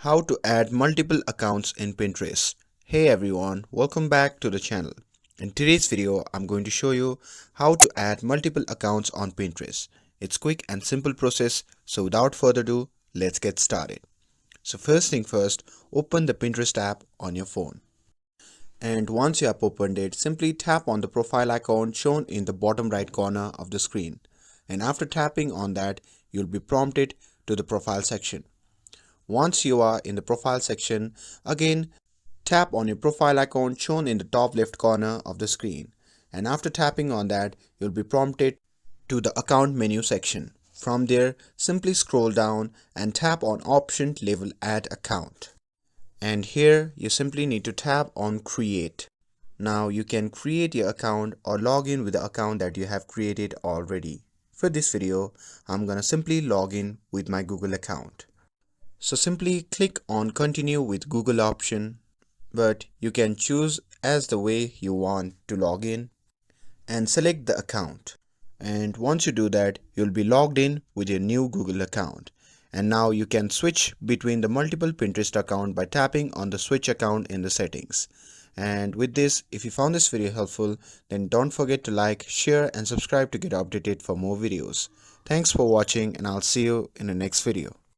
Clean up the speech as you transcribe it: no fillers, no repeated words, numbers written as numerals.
How to add multiple accounts in Pinterest. Hey everyone, welcome back to the channel. In today's video, I'm going to show you how to add multiple accounts on Pinterest. It's quick and simple process, so without further ado, let's get started. So first thing first, open the Pinterest app on your phone. And once you have opened it, simply tap on the profile icon shown in the bottom right corner of the screen. And after tapping on that, you'll be prompted to the profile section. Once you are in the profile section, again tap on your profile icon shown in the top left corner of the screen. And after tapping on that, you'll be prompted to the account menu section. From there, simply scroll down and tap on option label add account. And here you simply need to tap on create. Now you can create your account or log in with the account that you have created already. For this video, I'm gonna simply log in with my Google account. So simply click on continue with Google option, but you can choose as the way you want to log in and select the account. And once you do that, you'll be logged in with your new Google account. And now you can switch between the multiple Pinterest account by tapping on the switch account in the settings. And with this, if you found this video helpful, then don't forget to like, share and subscribe to get updated for more videos. Thanks for watching and I'll see you in the next video.